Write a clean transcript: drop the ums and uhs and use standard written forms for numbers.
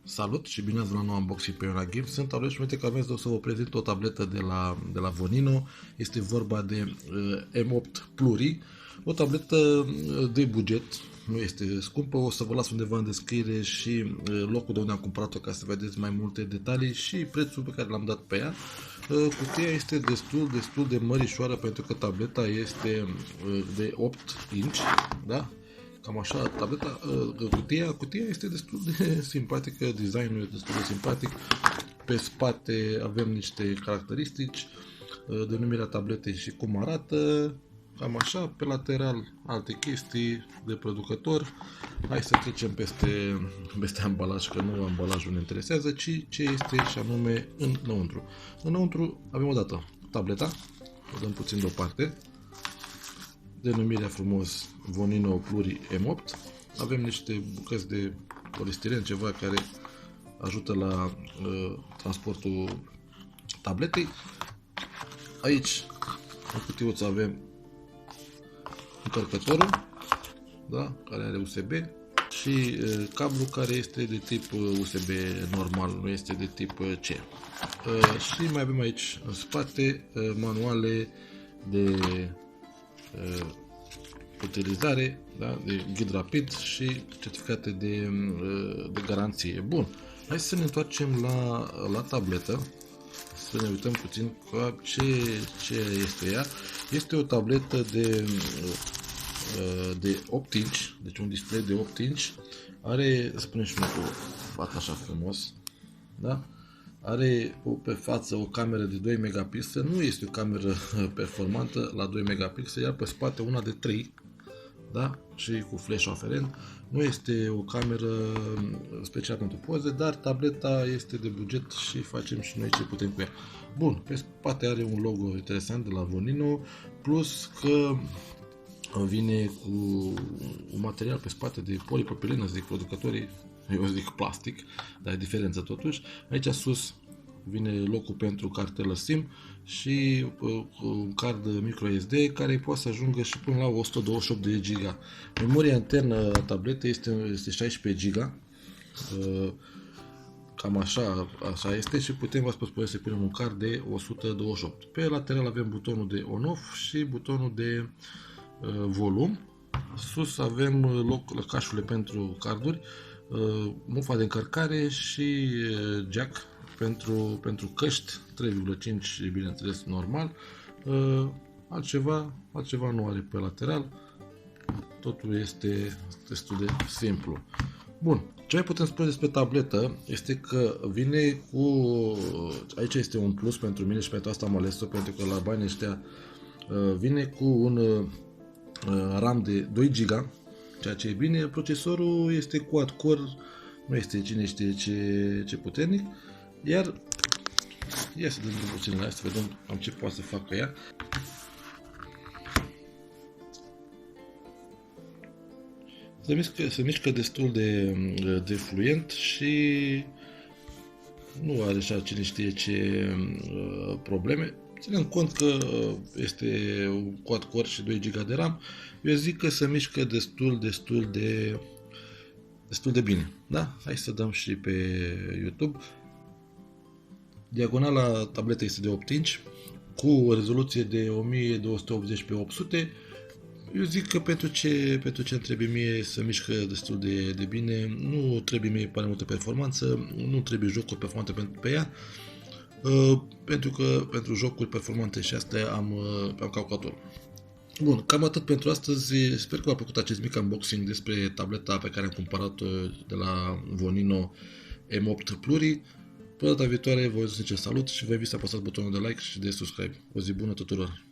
Salut și bine ați venit la nou unboxing pe Iona Games. Sunt Aurel și uite că aveți o să vă prezint o tabletă de la Vonino. Este vorba de M8 Pluri, o tabletă de buget, nu este scumpă. O să vă las undeva în descriere și locul de unde am cumpărat-o ca să vedeți mai multe detalii și prețul pe care l-am dat pe ea. Cutia este destul de mărișoară pentru că tableta este de 8 inch, da? Cam așa, tableta, cutia este destul de simpatică, designul este destul de simpatic. Pe spate avem niște caracteristici, denumirea tabletei și cum arată, cam așa. Pe lateral alte chestii de producător. Hai să trecem peste ambalaj, că nu ambalajul ne interesează, ci ce este și anume înăuntru. Înăuntru avem o dată tableta, o dăm puțin deoparte. Denumirea frumos Vonino Pluri M8. Avem niște bucăți de polistiren, ceva care ajută la transportul tabletei. Aici, în cutiuță, avem încărcătorul, da? Care are USB și cablu care este de tip USB normal, nu este de tip C. Și mai avem aici în spate manuale de utilizare, da? De ghid rapid și certificate de garanție. Bun, hai să ne întoarcem la tabletă, să ne uităm puțin cu ce este ea. Este o tabletă de 8 inch, deci un display de 8 inch, are, spune și noi cu fața așa frumos, da? Are pe față o cameră de 2 megapixeli, nu este o cameră performantă la 2 megapixeli, iar pe spate una de 3, da? Și cu flash aferent. Nu este o cameră special pentru poze, dar tableta este de buget și facem și noi ce putem cu ea. Bun, pe spate are un logo interesant de la Vonino, plus că vine cu un material pe spate de polipropilenă, zic producătorii, eu zic plastic, dar e diferență totuși. Aici sus vine locul pentru cartelă SIM și un card microSD care poate să ajungă și până la 128 de GB. Memoria internă a tabletei este 16 GB. Cam așa este și putem, v-am spus, să punem un card de 128. Pe lateral avem butonul de on-off și butonul de volum. Sus avem lăcașurile pentru carduri, mufa de încărcare și jack pentru căști 3,5, bineînțeles normal. Altceva nu are pe lateral. Totul este destul de simplu. Bun, ce mai putem spune despre tabletă este că vine cu, aici este un plus pentru mine și pentru asta am ales-o, pentru că la banii ăștia vine cu un RAM de 2 GB, ceea ce e bine. Procesorul este quad-core, nu este cine știe ce puternic, iar ia să dăm puțin la ea, să vedem cam ce poate să facă ea. Se mișcă destul de fluent și nu are așa cine știe ce probleme. Ținând cont că este un quad-core și 2 GB de RAM, eu zic că se mișcă destul de bine. Da? Hai să dăm și pe YouTube. Diagonala tabletei este de 8 inch cu o rezoluție de 1280 pe 800. Eu zic că pentru ce îmi trebuie mie să mișcă destul de bine, nu trebuie mie pare multă performanță, nu trebuie jocuri performante pe ea, pentru că pentru jocuri performante și astea am calculator. Bun, cam atât pentru astăzi. Sper că v-a plăcut acest mic unboxing despre tableta pe care am cumpărat-o de la Vonino M8 Pluri. Până data viitoare, vă zice salut și vă invit să apăsați butonul de like și de subscribe. O zi bună tuturor!